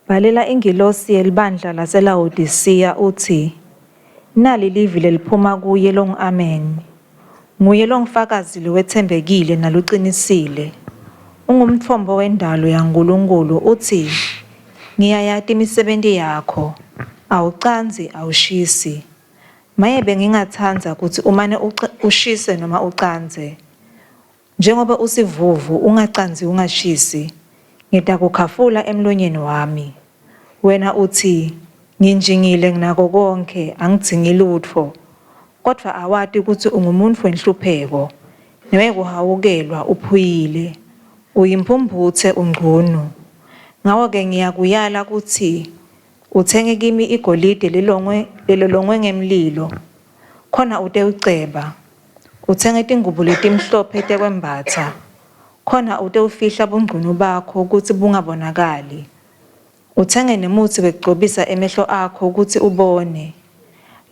Bhalela ingilosi yelibandla Lase-Lawodisiya uthi, nali livile liphuma kuye long-Amen. Nguye longifakazi wethembekile naluqinisile. Ungumthombo wendalo yaNkulunkulu uthi, ngiyayati imisebenzi yakho, awucanzi awushisi. Maye bengingathanza ukuthi umane ushise noma ucanze. Njengoba usivuvu ungacanzi ungashisi, ngitakukhafula emlonyeni wami. Wena uthi, nginjingile nginako konke, angidzingi lutho. Kodwa awati ukuthi ungumuntu wenhlupheko, newekuhawukelwa uphuyile, uyimphumbuthe ungcono. Ngawo-ke ngiyakuyala ukuthi uthenge kimi igolide lelolongwe ngemlilo, khona utewuceba. Uthenge tingubo letimhlophe tekwembatha, khona utewufihla bungqunu bakho ukuthi bungabonakali. Uthenge nemuthi wekugcobisa emehlo akho ukuthi ubone.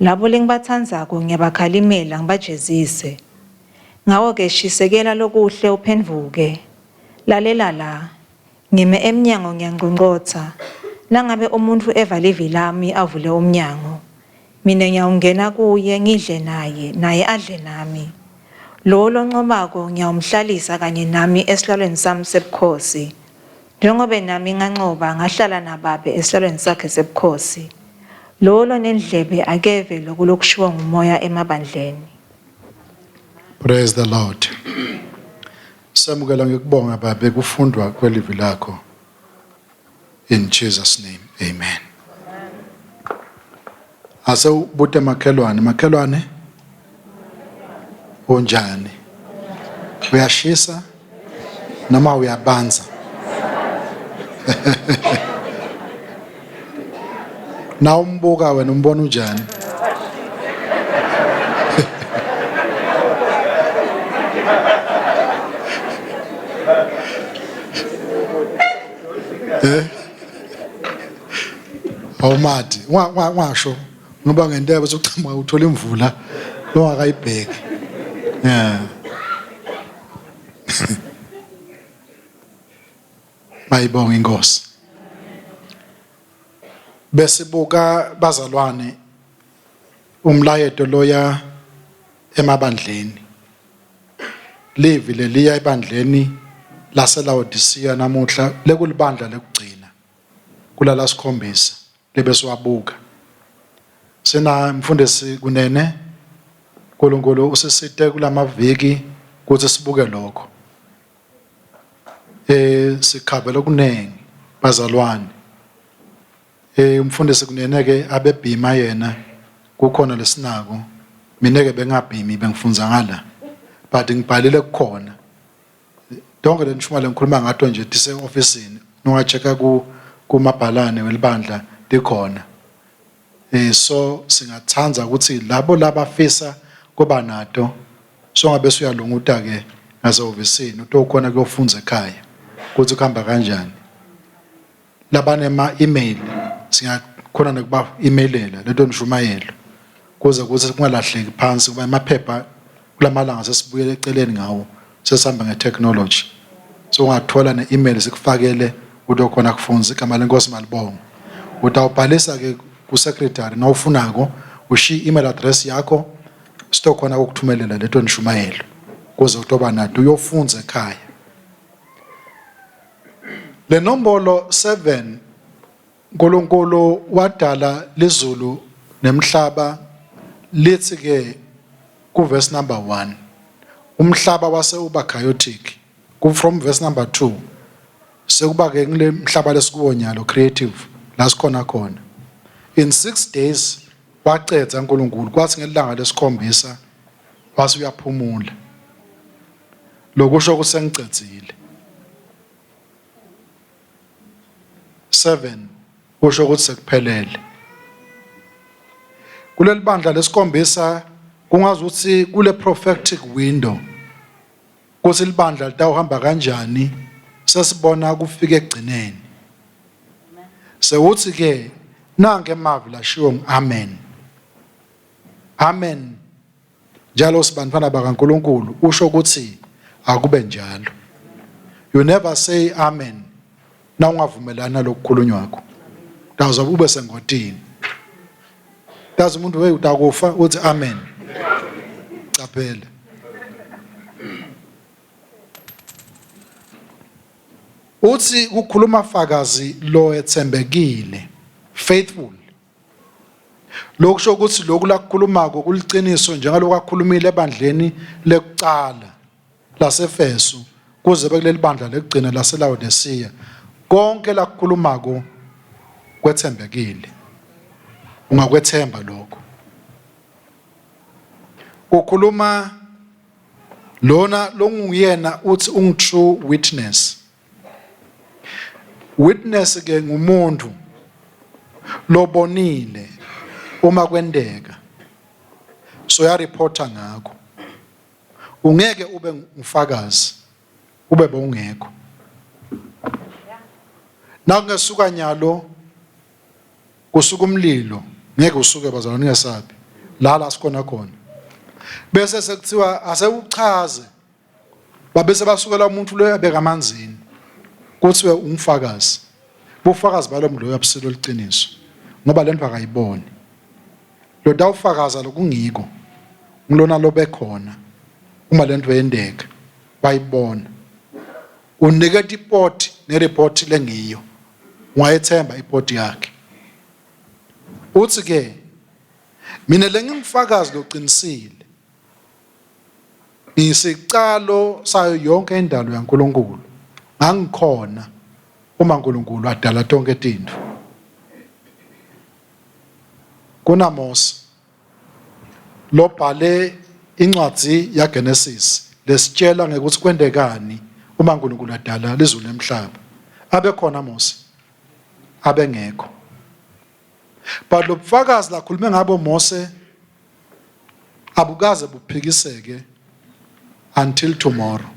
Labo lengibathandzako ngiyabakhalimela ngibajezise. Ngawo-ke shisekela lokuhle uphendvuke. Lalela la, ngime emnyango ngiyangqongqotha. Nangabe umuntu evale ivi lami avule umnyango, mina ngiyawungena kuye ngidle naye, naye adle nami. Lo loncomako ngiyawumhlalisa kanye nami esihlalweni sami sebukhosi. Njengoba nami ngancoba ngahlala nababe esihlalweni sakhe sebukhosi. Lo nendlebe akeve lokulokushiwo ngumoya emabandleni. Praise the Lord. Samukela ngikubonga babe kufundwa kwelivi lakho. In Jesus' name, amen. Ase ubute makhelwane. Unjani? Uyashisa noma uyabanza? Na umbuka wena umbona unjani? Awumati, ngasho ngoba ngentebe sokuchama uthola imvula longakayibheki. Yeah. Mayibonge inkosi. Bese buka bazalwane umlayeto Loya Emabandleni. Livi leliya ebandleni Lase-Lawodisiya namuhla lekulibandla lekugcina kula Lasikhombisa lebesiwabuka. Sena mfundisi kunene uNkulunkulu usisite kulamaviki ukuthi sibuke lokho. Sikhabela okunengi bazalwane. Umfundisi kunene ke abebhima yena kukhona lesinako. Mina ke bengabhimi bengifunza ngala. But ngibhalile kukhona. Donke le nshuma lengikhuluma ngato nje dise officeini. Nongacheka kumabhalane welibandla likhona. So singathanza ukuthi labo labafisa kuba nato so ngabe suyalunguta ke ngasehofisini utokhona kuyofunza ekhaya ukuthi kuhamba kanjani. Labane email singakhona nokuba emailela leto nishumayelo kuze ukuthi kungalahleki phansi kuba emaphepha kulamalanga sesibuyele eceleni ngawo sesihamba ngetechnology. So ungathola ne-email sikufakele utokhona kufunza igama lenkosi malibonga. Utawubhalisa ke ku-secretary nawufunako ushi email address yakho sitokhona ukuthumelela leto nishumayelo kuze utoba nato uyofunza ekhaya. Le nombolo 7 uNkulunkulu wadala lizulu nemhlaba lithi ke ku verse number 1 umhlaba wase uba chaotic from verse number 2 sekuba ke ngile mhlaba lesikuwonyalo creative la sikhona khona. In 6 days waqedza uNkulunkulu kwathi ngelanga lesikhombisa wase uyaphumula. Lokusho ukuthi sengicedzile. 7 kusho ukuthi sekuphelele. Kuleli bandla lesikhombisa kungazi ukuthi kule prophetic window kuthi libandla litawuhamba kanjani sesibona kufika egcineni. Sewuthi ke nange emavi lashiwo amen. Amen. Njalo sibantwana bakaNkulunkulu usho ukuthi akube njalo. You never say amen na ungavumelana lokukhulunywa kwakho. Dawuzobe ube sengotini. Dazi umuntu we utakufa uthi amen. Caphela. Uthi ukukhuluma fakazi lo ethembekile, faithful. Lokusho ukuthi lokhu lakukhuluma kokuliciniso njengalokho akhulumile ebandleni lekucala laseFeso kuze bekuleli bandla lekugcina laseLawodisiya. Konke lakukhuluma kwethembekile. Ungakwethemba lokho. Ukukhuluma lona longuyena uthi true witness. Witness ke ngumuntu lobonile uma kwendeka. So ya reporta ngakho. Ungeke ube umfakazi ube bongekho. Nakungesuka nyalo kusuka umlilo ngeke usuke bazalwane ngesabi la sikhona khona. Bese sekuthiwa ase uchaze babese basukela umuntu lo yabeka amanzini kuthiwe umfakazi. Bufakazi balo mlo yabuselo liqiniso ngoba lento akayiboni. Lo dawufakaza lokungiko ngilona lobe khona uma lento yendeka bayibona. Unika report nereport lengiyo ungayethemba iport yakhe. Uthi ke mina lengimfakazi loqinisile isicalo sayo yonke indalo yaNkulunkulu ngangikhona uma uNkulunkulu adala tonke izinto. KunaMose lobhale incwadi yaGenesis lesitshela ngekuthi kwendekani uma uNkulunkulu adala lizulu nemhlaba. Abe khona Mose abengekho. But lo bufakazi lakhulume ngabo Mose abukaze buphikiseke until tomorrow.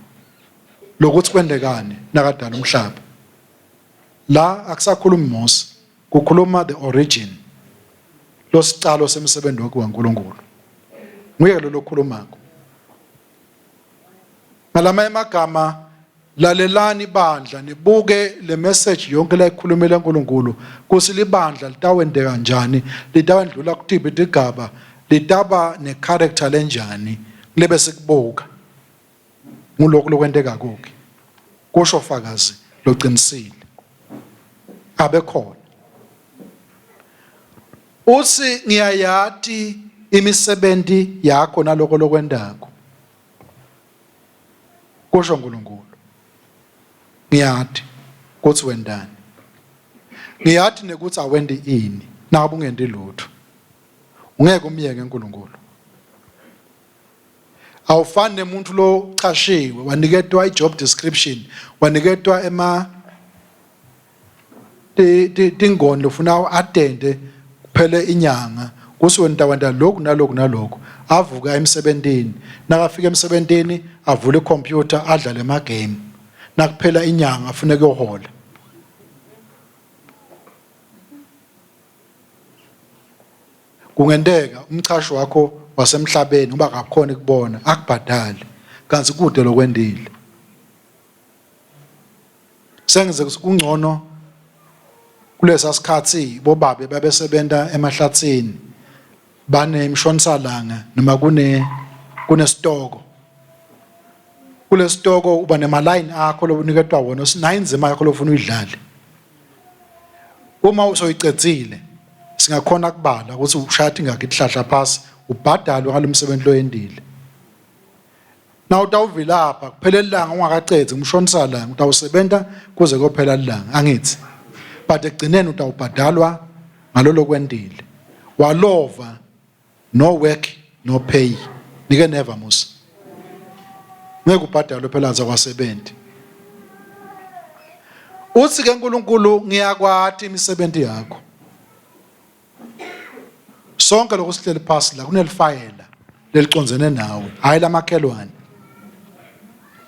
Lokuthi kwendekani nakadala umhlaba. La akusakhulumi Mose, kukhuluma the origin. Lo sicalo semsebenzi waNkulunkulu. Nguye lo lokhulumako. Ngalama emagama lalelani bandla nibuke le message yonke la ikhulumela uNkulunkulu kusi libandla litawendeka kanjani litawendlula kutiphi itigaba litaba ne character lenjani lebe sikubuka nguloko lokwendeka konke kusho fakazi loqinisile abe khona. Uthi ngiyayati imisebenzi yakho naloko lokwendako kusho uNkulunkulu. Ngiyati kuthi wendani. Ngiyati nekuthi awendi ini nabe ungendi lutho. Ungeke umyeke uNkulunkulu. Awufane nemuntu lo chashiwe waniketwa ijob description waniketwa tingondo ufuna atende kuphele inyanga kusiwenta wenda lokhu nalokhu nalokhu avuka emsebentini nakafika emsebentini avule icomputer adlale ama game nakuphela inyanga afuneka uhola. Kungendeka umchashi wakho wasemhlabeni uba akakhona ukubona akubhadale kanti kude lokwendile. Sengize kungcono kulesa sikhathi bobabe babesebenta emahlathini bane imshonisalanga noma kunesitoko. Kulesitoko uba nemaline akho lobuniketwa wona sinayinzima yakho lofuna uyidlale. Uma usoyicedzile singakhona kubala ukuthi ushaya ingaki ihlahla phasi ubhadalwe ngalomsebenzi loyendile. Na utawuvilapha kuphela ilanga ungakacedzi umshonisalanga utawusebenta kuze kophela ilanga angithi. But ekugcineni utawubhadalwa ngalolo kwendile. Walova no work no pay. Nike never Musa. Ngeke ubhadalwe phela zakwasebenzi. Uthi ke uNkulunkulu ngiyakwati imisebenzi yakho. Sonke lokho sihleli phasi la kunelifayela leliconzene nawe hayi lamakhelwane.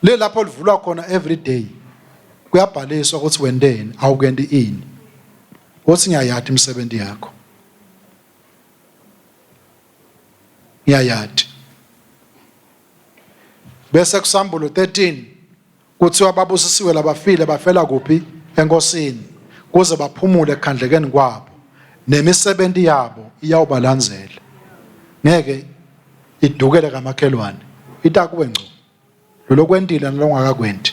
Le lapho livulwa khona every day. Kuyabhaliswa ukuthi wendeni awukendi ini. Uthi ngiyayati imisebenzi yakho. Ngiyayati. Bese kuSambulo 13 kuthiwa babusisiwe labafile bafela kuphi enkosini kuze baphumule ekhandlekeni kwabo. nemisebenzi yabo iyawubalandzela ngeke idukele kamakhelwane itakuwe ngco lo kwentile nalongakakwendi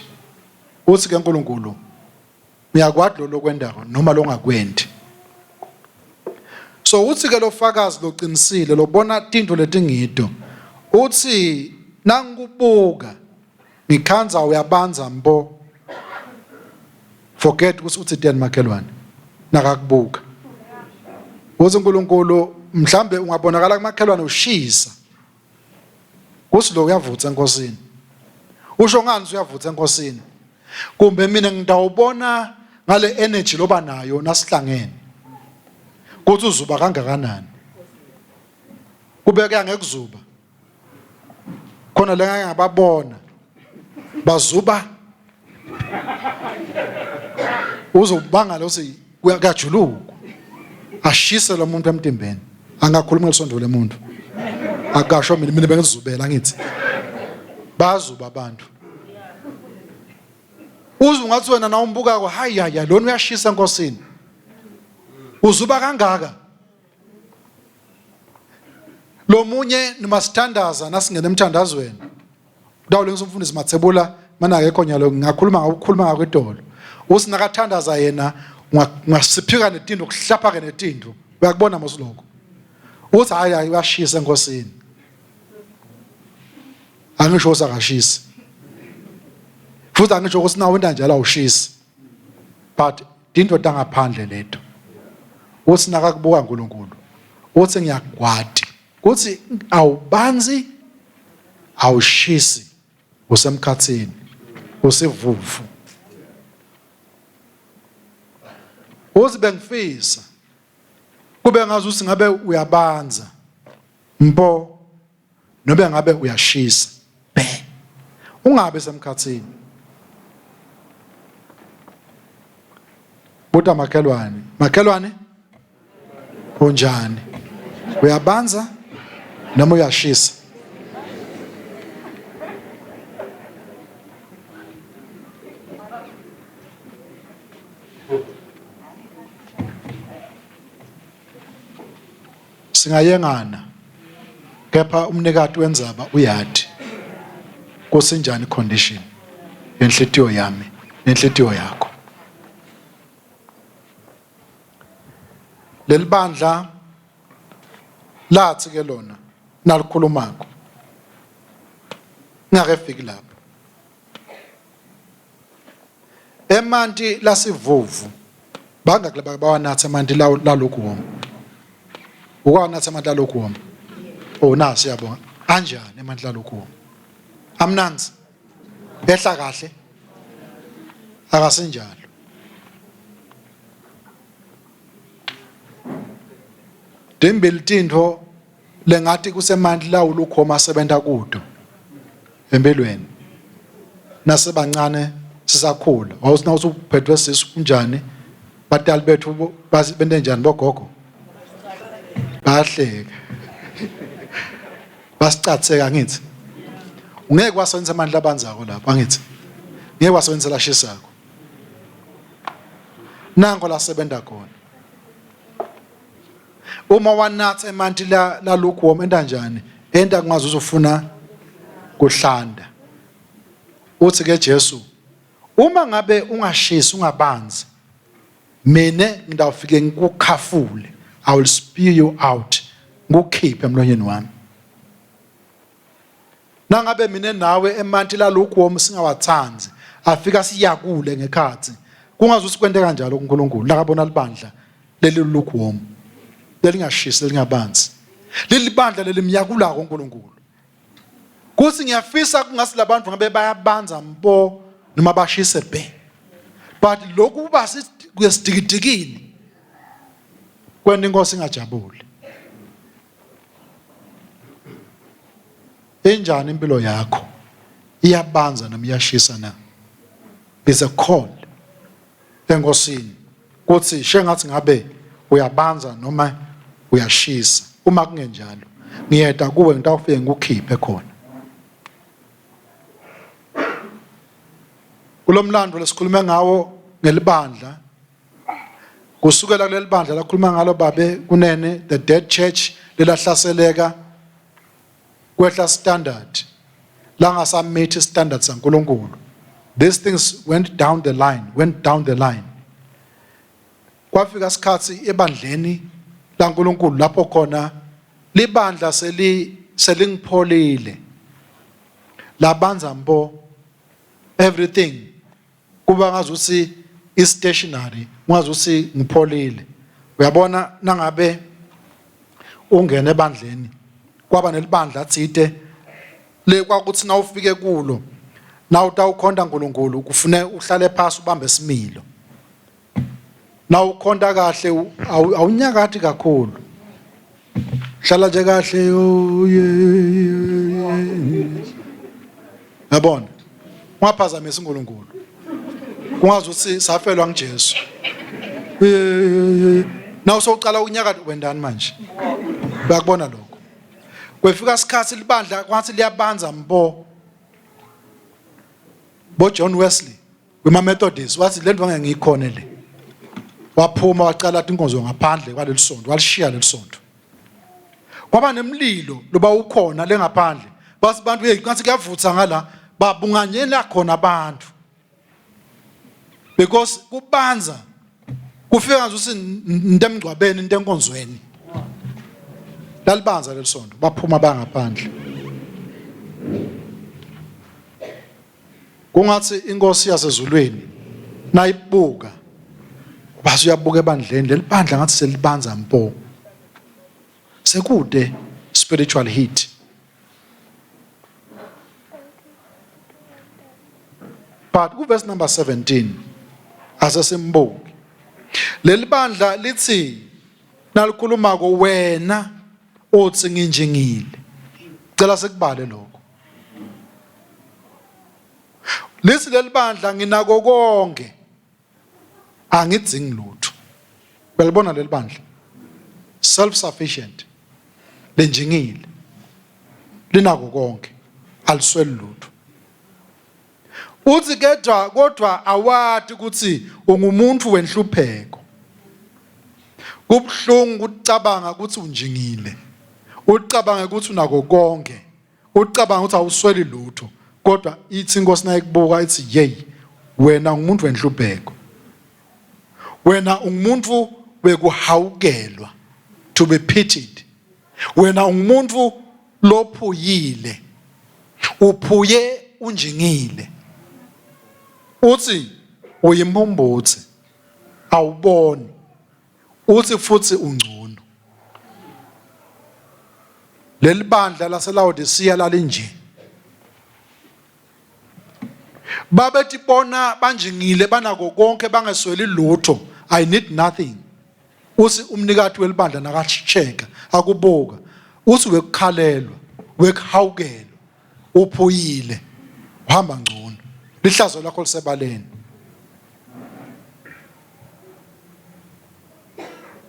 uthi ke uNkulunkulu uyakwadi lo kwendako noma longakwendi. So uthi ke lo fakazi loqinisile lobona tinto letingido uthi nangubuka ngikhanza uyabanza mbo forget ukuthi uthi tiyani makhelwane nakakubuka uthi uNkulunkulu mhlambe ungabonakala kumakhelwane ushisa kuthi lo uyavutha enkosini usho ngani uyavutha enkosini kumbe mina ngidawubona ngale energy loba nayo nasihlangene kuthi uzuba kangakanani kubeka ngekuzuba khona le ngababona bazuba uzobanga lo si kuyajuluka ashise lo muntu emtimbeni angakhuluma ngesondo lemuntu akasho mina bengizubela ngithi bazuba abantu uzu ngathi wena na umbuka ko hayi ya lona uyashisa enkosini uzuba kangaka lo munye nimasithandaza nasingena emthandazweni dawu lengisa umfundisi Mathebula mana akekho nyalo ngakhuluma ngakwedolo usinakathandaza yena ngasiphika netinto kuhlapha ke netinto uyakubona mosiloko uthi hayi uyashisa enkosini angisho sakashisa futhi angisho ukuthi nawe ndanjalo awushisi but into tangaphandle letho uthi nakakubuka uNkulunkulu uthi ngiyagwadi kuthi awubanzi awushisi usemkhathini usivuvu uthi bengifisa kube ngazi ukuthi ngabe uyabanza mpo nobe ngabe uyashisa be ungabe semkhathini buta makhelwane unjani uyabanza noma uyashisa singayengana kepha umnikati wendzaba uyathi kusinjani condition yenhlitiyo yami nenhlitiyo yakho. Lelibandla lathi ke lona nalikhulumako ngakefiki lapho emanti lasivuvu bangakulaba bawanatha emanti lalokhu wona ukwanatha emanti lalokhu wona nasi yabona kanjani emanti lalokhu wona amnanzi ehla kahle akasenjalo dembele tinto lengathi kusemanti lawo lukhoma asebenza kudo empelweni nasebancane sisakhula awusina usuphethwe sisu kunjani batali bethu bende njani bogogo bahleka basicatheka ngithi ungeke wasebenza amandla abanzako lapha ngithi ngeke wasebenza lashisako nango lasebenza khona uma wanatha emanti lalokhu woma enda njani enda kungazi uzofuna kuhlanda uthi ke Jesu uma ngabe ungashisi ungabanzi mina ngidawufike ngikukhafule I will spew you out ngikukhiphe emlonyeni wami nangabe mina nawe emanti lalokhu woma singawathanzi afika siyakule ngekhathi kungazi usikwente kanjalo kuNkulunkulu lakabona libandla leli lokhu woma lelingashisi lingabanzi leli bandla lelimyakula kuNkulunkulu kuthi ngiyafisa kungasi labantu ngabe bayabanza mpo noma bashise be but lokhu basi kuyesidikidikini kwenda inkosi ingajabuli enjani impilo yakho iyabanza noma iyashisa na is a call enkosini kuthi shengathi ngabe uyabanza noma uyashisa uma kungenjalo ngiyeda kuwe ngitawufike ngikukhiphe khona kulomlando lesikhulume ngawo ngelibandla kusukela kuleli bandla lakhuluma ngalo babe kunene the dead church lelahlaseleka kwehla standard la ngasamethi standards saNkulunkulu. These things went down the line. Kwafika isikhathi ebandleni laNkulunkulu lapho khona libandla selingipholile labanza mbo everything kuba ngazuthi stationary ngazuthi ngipholile. Uyabona nangabe ungena ebandleni kwaba nelibandla thite le kwakuthi na ufike kulo na utawukhonda uNkulunkulu kufune uhlale phansi ubambe isimilo. Na ukhonda kahle awunyakathi kakhulu. Hlala nje kahle yabona ungaphazamisa uNkulunkulu kungazuthi safelwa nguJesu. Na usocala unyakathi wendani manje bayakubona lokho. Kwefika isikhathi libandla kwathi liyabanza mbo John Wesley weMamethodist wathi le nto ngiyikhona le. Waphuma wacala inkonzo ngaphandle kwaleli sonto walishiya leli sonto. Kwaba nemlilo loba ukhona lengaphandle basi bantu ngathi kuyavutha ngala babunganyela khona abantu because kubanza kufika nje into emgcwabeni into enkonzweni lalibanza leli sonto baphuma bangaphandle. Kungathi inkosi yasezulwini nayibuka base uyabuka ebandleni leli bandla ngathi selibanza mpo sekude spiritual heat. But verse number 17 asesimbuki leli bandla lithi nalikhuluma ko wena othi nginjingile. Cela sekubale lokho. Lithi leli bandla nginako konke angidzingi lutho. Belibona leli bandla self sufficient lenjingile linako konke alisweli lutho. Uthi kodwa awati ukuthi ungumuntu wenhlupheko. Kubhlungu ukucabanga ukuthi unjingile. Ucabanga ukuthi unako konke. Ucabanga ukuthi awusweli lutho. Kodwa ithi inkosi nayikubuka ithi hey wena ungumuntu wenhlupheko. Wena ungumuntu wekuhawukelwa to be pitied. Wena ungumuntu lophuyile. Uphuye unjingile. Uthi uyimphumbuthi awuboni. Uthi futhi ungcono. Leli bandla laseLawodisiya lalinje. Babethi bona banjingile banako konke bangesweli lutho. I need nothing. Uthi umnikati welibandla nakasheka akubuka. Uthi wekukhalelwa, wekuhawukelwa, uphuyile, uhamba ngcono. Lihlazo lakho lisebaleni.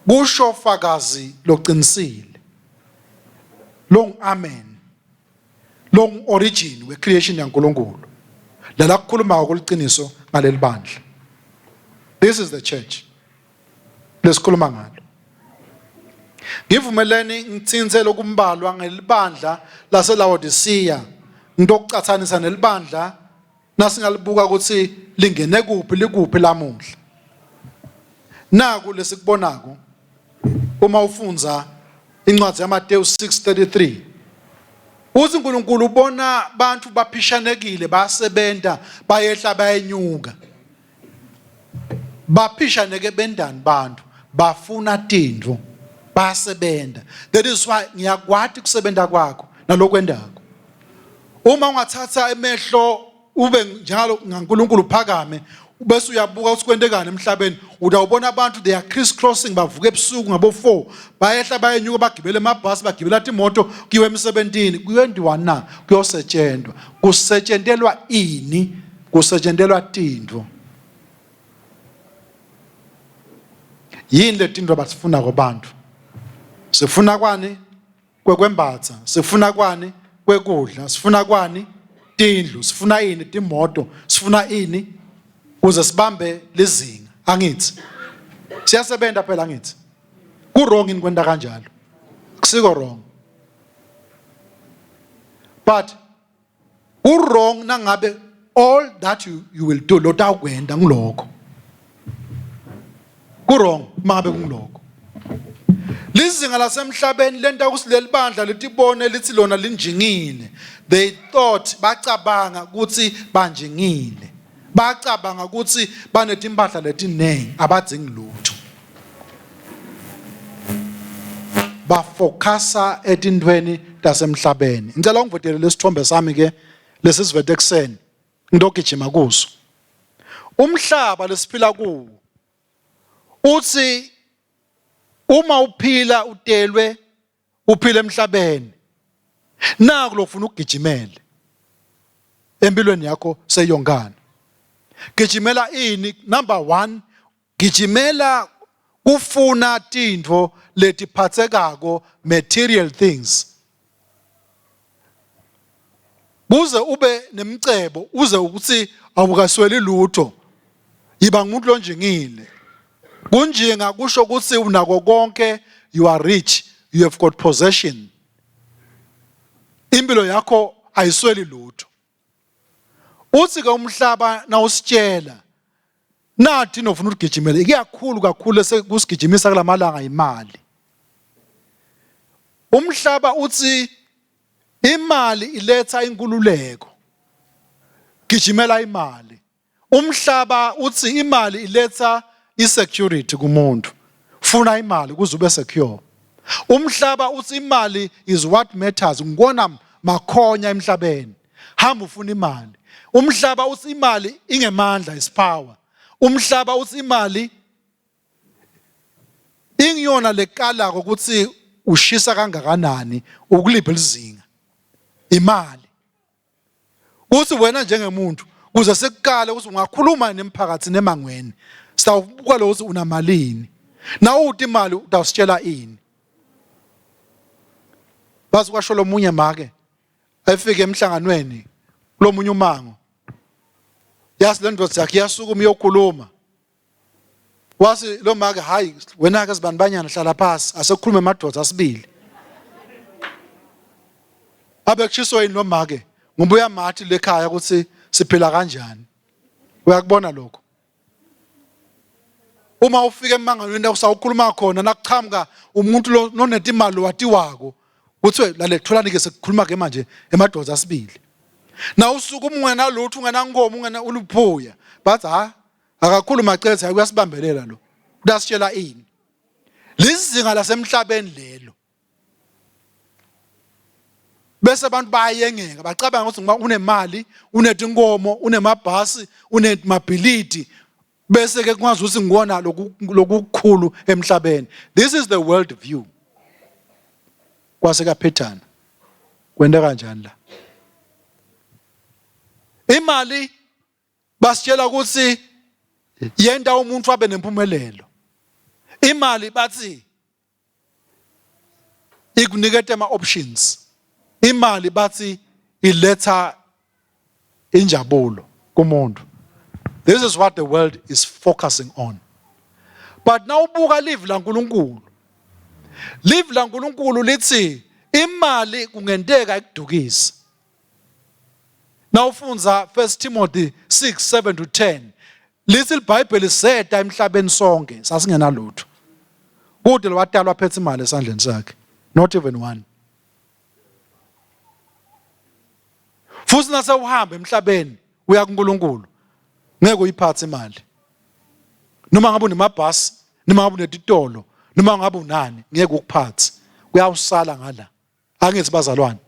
Kusho fakazi loqinisile. Long amen. Long origin we creation yaNkulunkulu. Lala kukhuluma ngokuliqiniso ngaleli bandla. This is the church. Lesikhuluma ngalo. Ngivumeleni ngithinze lokumbalwa ngelibandla laseLawodisiya. Ngitokucathanisa nelibandla nasingalibuka ukuthi lingene kuphi likuphi lamuhla. Naku lesikubonako uma ufunza incwadi yaMateyu 6:33 uthi uNkulunkulu ubona abantu baphishanekile bayasebenza bayehla bayenyuka. Baphishaneke bendani bantu bafuna tindvo bayasebenza. That is why ngiyakwati kusebenta kwakho nalokwendako. Uma ungathatha emehlo ube njalo ngaNkulunkulu phakame bese uyabuka ukuthi kwendekani emhlabeni udawubona abantu they are crisscrossing bavuka ebusuku ngabo 4 bayehla bayenyuka bagibele amabhasi bagibela imoto kuyiwe emsebentini kuyendiwa na kuyosetshenzwa kusetshendelwa ini kusetshendelwa tindvo yini le tindvo basifuna kubantu sifuna kwani kwekwembatha sifuna kwani kwekudla sifuna kwani tindlu sifuna ini timoto sifuna ini uze sibambe lezinga angithi Siyasebenza phela ngithi. Ku wrong in kwenda kanjalo. Kusiko wrong. But ku wrong nangabe all that you will do lo tawukwenda ngiloko. Ku wrong mangabe kungiloko. Lizinga lasemhlabeni lento akusileli bandla letibone lithi lona linjingile. They thought bacabanga ukuthi banjingile. Bacabanga ukuthi banetimpahla letinengi abadzingi lutho. Bafocasa etintweni tasemhlabeni. Ngicela ungivotele lesithombe sami ke lesisivete ekseni. Ngidogijima kuso. Umhlaba lesiphila kuwo. Uthi uma uphila utelwe uphile emhlabeni. Naku lokufuna ukugijimela. Empilweni yakho seyongana. Gijimela ini? Number 1, gijimela kufuna tintfo letiphatsekako, material things. Kuze ube nemcebo, uze ukuthi awukasweli lutho. Yiba ngumuntu lonjingile. Kunjinga kusho ukuthi unako konke, you are rich, you have got possession. Impilo yakho ayisweli lutho. Uthi ke umhlaba na usitshela nathi nofuna ukugijimela ikakhulu kakhulu esekusigijimisa kulamalanga imali. Umhlaba uthi imali iletha inkululeko. Gijimela imali. Umhlaba uthi imali iletha isecurity kumuntu. Funa imali kuze ube secure. Umhlaba uthi imali is what matters. Ngibona makhonya emhlabeni. Hamba ufuna imali. Umhlaba uthi imali ingemandla is power. Umhlaba uthi imali ingiyona lekala ukuthi ushisa kangakanani ukulipha lizinga. Imali. Uthi wena njengemuntu kuze sekukale ukuthi ungakhuluma nemphakathi nemangweni. Sitawubuka lo ukuthi unamalini. Na uthi imali utawusitshela ini. Bazi kwasho lo munye make efike emhlanganweni lo munye umango. Yasi lendoda yakhe yasukuma iyokhuluma. Wasi lo make hayi wena ke sibanibanyana hlala phansi asekukhuluma emadoda asibili. Abekushiso yini lo make ngobuya mathi lekhaya ukuthi siphila kanjani. Uyakubona lokho. Uma ufika emangalweni usawukhuluma khona nakuqhamuka umuntu lo nonetimali watiwako uthi lale tholani ke sekukhuluma ke manje emadoda asibili. Na usuku umngena lutho ungena ngomo ungena uluphoya bathi akakhuluma cetha uyasibambelela lo udasitshela ini lizinga lasemhlabeni lelo bese abantu bayengeka bacabanga ukuthi ngoba unemali unetinkomo unemabhasi unemabhilidi bese ke kungazi ukuthi ngibona lokukhulu emhlabeni. This is the world view. Kwase kaphethana kwenda kanjani la? Imali basitshela ukuthi yenda umuntu abe nempumelelo. Imali bathi ikuniketa ama options. Imali bathi iletha injabulo kumuntu. This is what the world is focusing on. But now ubuka live la uNkulunkulu. Live la uNkulunkulu lithi imali kungenteka ikudukisa. Now ufunza 1 Timothy 6:7-10. Lithi iBhayibheli liseta emhlabeni sonke sasingena lutho. Kude lwatalwa phethe imali esandleni sakhe. Not even one. Futhi nase uhamba emhlabeni uya kuNkulunkulu. Ngeke uyiphathe imali. Noma ngabe unemabhasi, noma ngabe unetitolo, noma ngabe unani, ngeke ukuphathe. Kuyawusala ngala. Angithi bazalwane.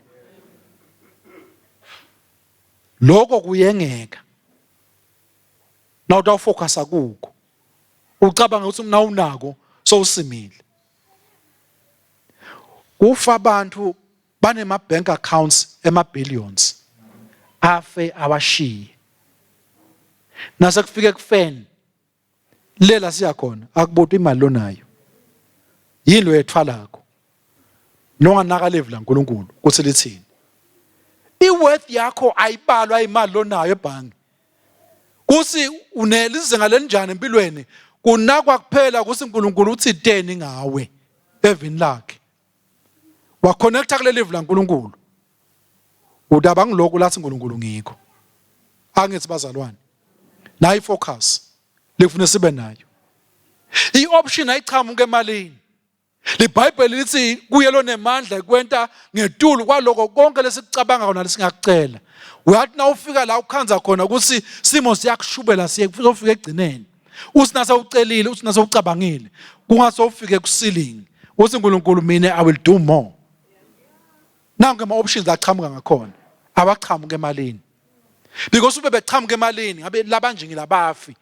Lokho kuyengeka. Na utawufocusa kuko. Ucabanga ukuthi mina unako so usimile. Kufa abantu banema bank accounts ema-billions. Afe awashiye. Nase kufike kufeni. Lela siyakhona akubodwa imali lonayo. Yilo yethwalako. Nonganaka level la uNkulunkulu kuthi lithini. Iworth yakho ayibalwa imali lonayo ebhangi. Kusi unelizinga lenjani empilweni kunakwa kuphela ukuthi uNkulunkulu uthi 10 ngawe evini lakhe waconnecta kule live laNkulunkulu udaba ngiloko lathi uNkulunkulu ngikho angithi bazalwane nayi focus lekufuna sibe nayo ioption ayichamuke emalini liBhayibheli lithi kuye lo nemandla kwenta ngetulu kwaloko konke lesicabanga khona lesingakucela uyathi na ufika la ukhanza khona ukuthi simo siyakushubela siyofika egcineni usinase ucelile usinase ucabangile kungasofike ku ceiling uthi uNkulunkulu mina I will do more nanke ama options achamuka ngakhona abachamuka emalini because ube bechamuka emalini ngabe labanje ngilabafi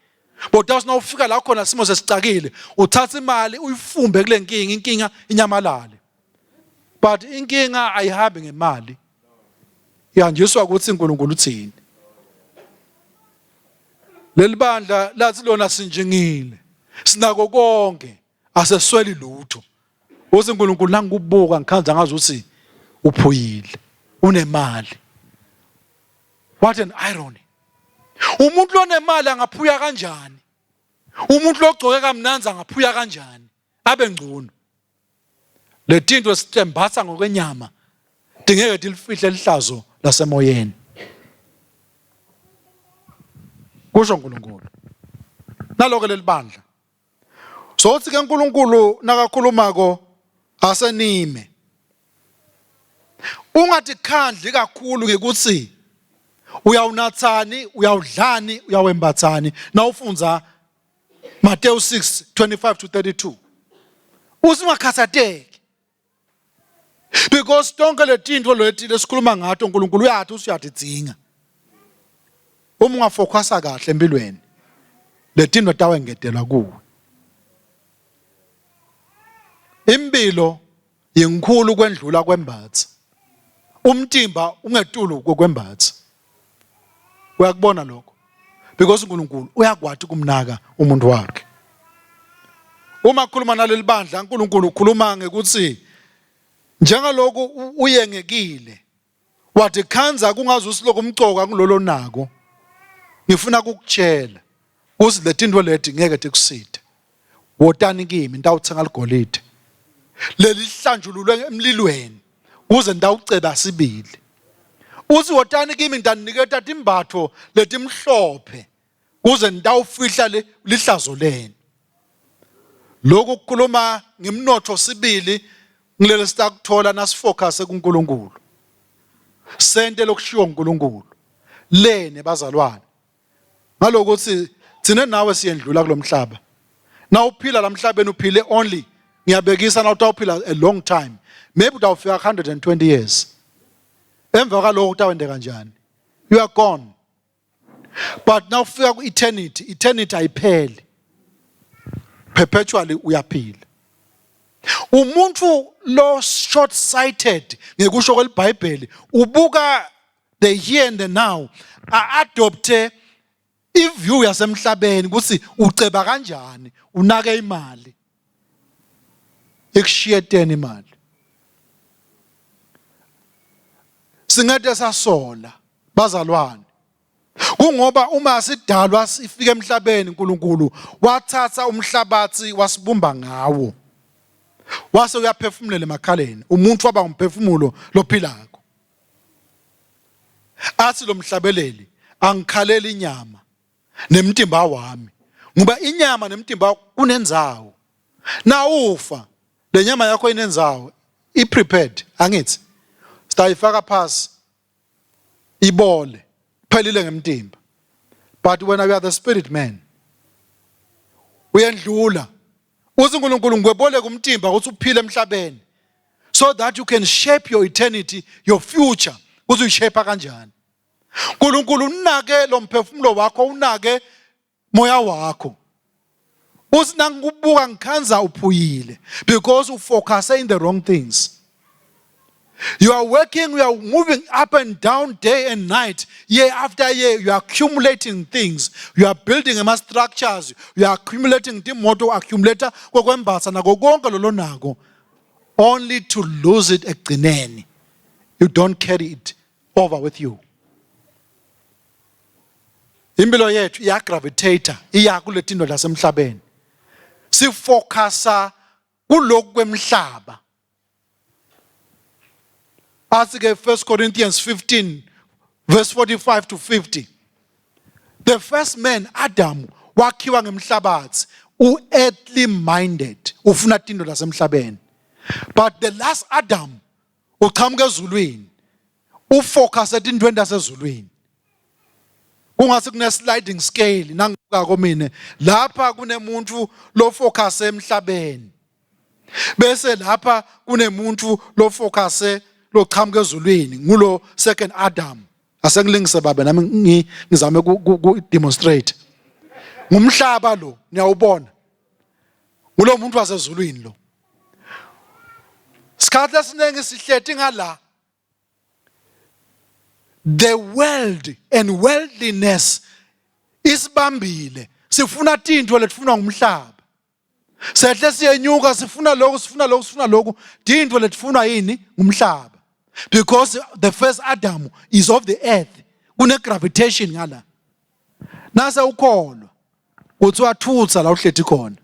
but awusina ufika la khona simo sesicakile uthatha imali uyifumbe kule inkinga inyamalale but inkinga ayihambi ngemali yanjiswa ukuthi uNkulunkulu uthini leli bandla lathi lona sinjingile sinako konke asesweli lutho uthi uNkulunkulu nangubuka ngikhanza ngazi ukuthi uphuyile unemali. What an irony. Umuntu lonemali angaphuya kanjani? Umuntu logcoke kamnanzi angaphuya kanjani? Abe ngcono. Le tinto sitembatha ngokwenyama dingeke dilifihle lihlazo lasemoyeni. Kusho uNkulunkulu. Naloko leli bandla. So uthi ke uNkulunkulu nakakhulumako asenime. Ungathi khandli kakhulu ngekuthi uyawunathani, uyawudlani, uyawembathani. Nawufunza Matthew 6:25-32. Usingakhathateki. Because tonke letinto leti lesikhuluma ngato uNkulunkulu uyathi usuyadidzinga. Uma ungafocusa kahle empilweni, letinto tawengedelwa kuwe. Impilo yenkhulu kwendlula kwembatha. Umtimba ungetulu kokwembatha. Uyakubona lokho? Because uNkulunkulu uyakwathi kumnaka umuntu wakhe. Uma kukhuluma naleli bandla uNkulunkulu ukhuluma ngekuthi njengaloko uyengekile wathi khanza kungazi usiloko umcoka kulolo nako ngifuna ukukutshela ukuthi letinto leti ngeke tikusithe wotani kimi ndawuthenga ligolide leli hlanjululwe emlilweni kuze ndawuceba sibili uthi wotani kimi ndaniketa timbatho letimhlophe kuze ndawufihla lihlazo leni lokho kukhuluma ngimnotho sibili ngilele sitakuthola nasifocus kuNkulunkulu sente lokushiwo uNkulunkulu lene bazalwane ngalokuthi thina nawe siyendlula kulomhlaba na uphila lamhlabeni uphile only ngiyabekisa na utawuphila a long time maybe utawufika 120 years emva kwalokho utawende kanjani you are gone but now ufika ku eternity ayipheli perpetually uyaphila. Umuntu lo short sighted ngekusho kweliBhayibheli ubuka the here and the now adopte iview yasemhlabeni ukuthi uceba kanjani unake imali ekushiyeteni imali singade sasola bazalwane kungoba uma sidalwa sifike emhlabeni uNkulunkulu wathatha umhlabathi wasibumba ngawo wase uyaphefumulela emakhaleni umuntu waba umphefumulo lophilako athi lo mhlabeleli angikhalela inyama nemtimba wami ngoba inyama nemtimba kunenzawo na ufa le nyama yakho inenzawo prepared angithi sitayifaka phasi ibole phelile ngemtimba but when we are the spirit man uyendlula uthi uNkulunkulu ngwebole kumtimba ukuthi uphile emhlabeni so that you can shape your eternity your future ukuthi uyishape kanjani uNkulunkulu unake lo mphefumulo wakho unake moya wakho uthi nangubuka ngikhanza uphuyile because you focus in the wrong things. You are working, you are moving up and down day and night, year after year. You are accumulating things. You are building structures. You are accumulating moto accumulator only to lose it ekugcineni. You don't carry it over with you. Impilo yethu iya gravitate iya kule tinto lasemhlabeni. sifocusa kulokhu kwemhlaba. Asike 1 Corinthians 15 verse 45 to 50. The first man, Adam, wakhiwa ngemhlabathi, earthly minded, ufuna tinto lasemhlabeni. But the last Adam, uqhamuka ezulwini, ufocus etintweni tasezulwini. Kungase kune sliding scale nangibuka komine, lapha kunemuntu lo focus emhlabeni. Bese lapha kunemuntu lo focus lo qhamuka ezulwini, ngulo second Adam. Asengilingise baba nami ngizame ku demonstrate. Ngumhlaba lo, niyawubona. Ngulo muntu wasezulwini lo. Sikhathi esiningi sihlethi ngala. The world and worldliness isibambile. Sifuna tinto letifuna ngumhlaba. Sehle siyenyuka sifuna lokhu, tinto letifuna yini ngumhlaba. Because the first Adam is of the earth. Kune gravitation ngala. Nasa ukholwa. Uthi wathutha la uhlethi khona.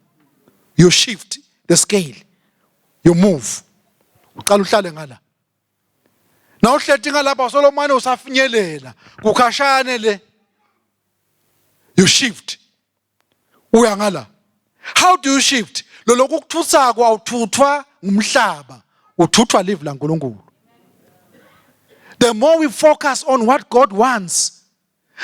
You shift the scale. You move. Uqala uhlale ngala. Na uhlethi ngalapha Solomon usafinyelela. Kukhashane le. You shift. Uya ngala. How do you shift? Lo lokhu kuthutha kwawuthuthwa ngumhlaba. Uthuthwa live la nkulunkulu. The more we focus on what God wants,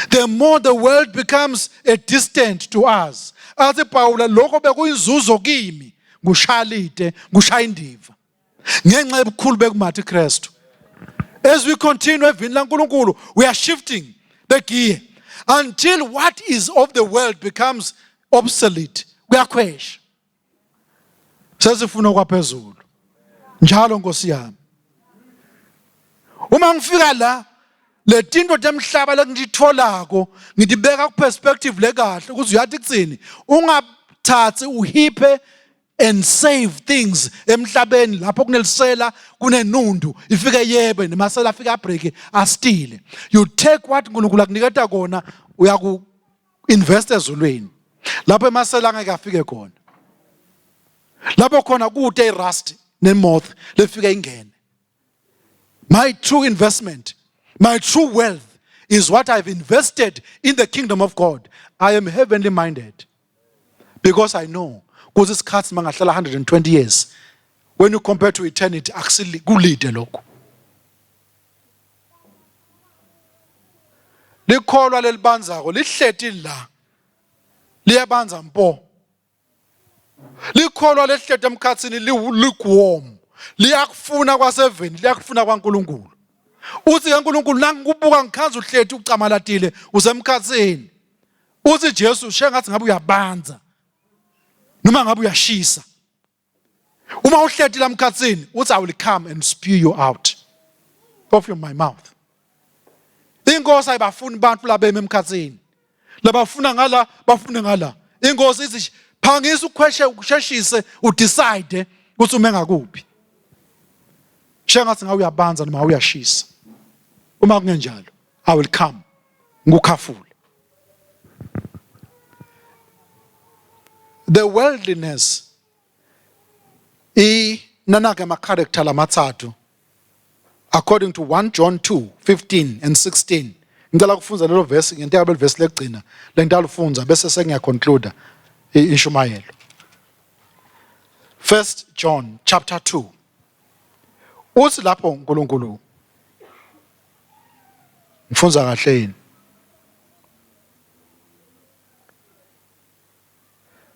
the more the world becomes a distant to us. Athi Paula lokho bekuyinzuzo kimi, ngushalite, ngushayindiva. Ngenxa yobukhulu bekumathi Kristu. As we continue evini laNkulunkulu, we are shifting the gear until what is of the world becomes obsolete. Kuyakhwesha. Sesifuna kwaphezulu. Njalo Nkosi yami. Uma ngifika la le tinto temhlaba lengitholako ngidibeka ku perspective lekahle ukuthi uyathi kutsini ungathathi uhiphe and save things emhlabeni lapho kunelisela kunenundu ifike yebe nemasela afika abreak astile. You take what uNkulunkulu akuniketa kona uyaku invest ezulwini lapho emasela angeke afike khona, lapho khona kude irust nemoth lefika ingene. My true investment, my true wealth is what I've invested in the kingdom of God. I am heavenly minded because I know because this cuts mangahlala 120 years. When you compare to eternity, actually kulide lokho. Likholwa lelibanzako lihlethi la. Liyabanza mpo. Likholwa lehlethi emkhathini lukewarm. Liyakufuna kwaseveni, liyakufuna kwaNkulunkulu. Uthi kaNkulunkulu nangikubuka ngikhanza uhlethi ucamalatile usemkhathini. Uthi Jesu shengathi ngabe uyabanza. Noma ngabe uyashisa. Uma uhlethi la emkhathini, uthi I will come and spew you out of my mouth. Inkosi ayibafuni abantu labeme emkhathini. Labafuna ngala, bafune ngala. Inkosi ithi phangisa ukusheshise udecide ukuthi ume ngakuphi. Shengathi ngabe uyabanza noma uyashisa. Uma kungenjalo, I will come. Ngukhafula. The worldliness nanaka ama character lamathatu according to 1 John 2:15 and 16. Ngicela kufunza lelo verse ngento yabe verse legcina lento alufunza bese sengiyaconclude ishumayelo. 1 John chapter 2. Uthi lapho uNkulunkulu ngifunza kahle yini?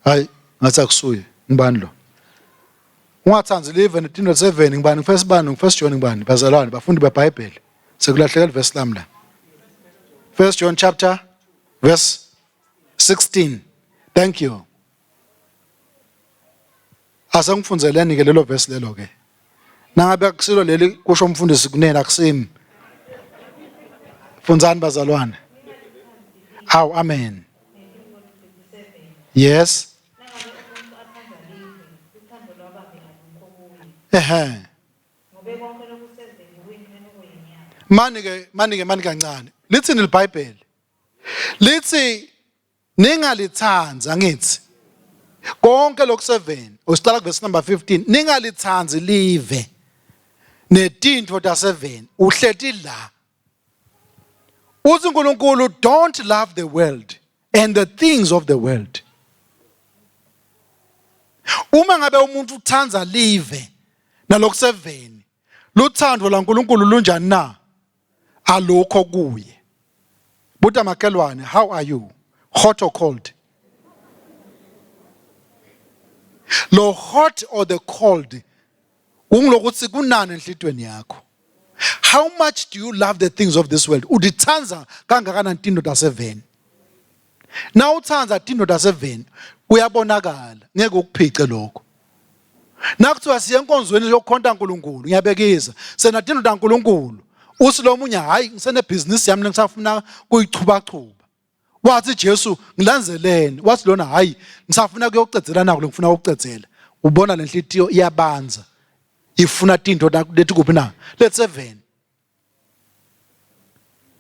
Hayi ngathi akusuye ngibani lo? Ungathanzi live netinto 7 ngibani first John ngibani bazalwane bafundi beBhayibheli sekulahleka verse lami la. 1 John chapter verse 16. Thank you. Asa ngifunzeleni ke lelo verse lelo ke. Nangabe akusilo leli kusho umfundisi kunena akusimi. Funzani bazalwane. Aw amen. Yes. Mani kancane. Lithini iBhayibheli? Lithi ningalithanda ngithi konke lokhu-7 usicala verse number 15 ningalithanzi live netintfo ta-7 uhleti la uthi uNkulunkulu don't love the world and the things of the world. Uma ngabe umuntu uthanza live nalokhu-7 luthando laNkulunkulu lunjani na alukho kuye. Buta makelwane, how are you? Hot or cold? Lo hot or the cold ungilokuthi kunani enhlitweni yakho. How much do you love the things of this world? Udithanza kangakanani tinto ta-7? Na uthanza tinto ta-7 uyabonakala ngeke ukuphice lokho. Nakuthiwa siye enkonzweni yokukhonta uNkulunkulu ngiyabekisa sena tinto taNkulunkulu uthi lo munye hayi ngisene business yami ngisafuna kuyichubachuba. Wathi Jesu ngilanzelene wathi lona hayi ngisafuna kuyokucedzela nako ngifuna ukucedzela. Ubona lenhlitiyo iyabanza ifuna tinto lethi kuphi na let's 7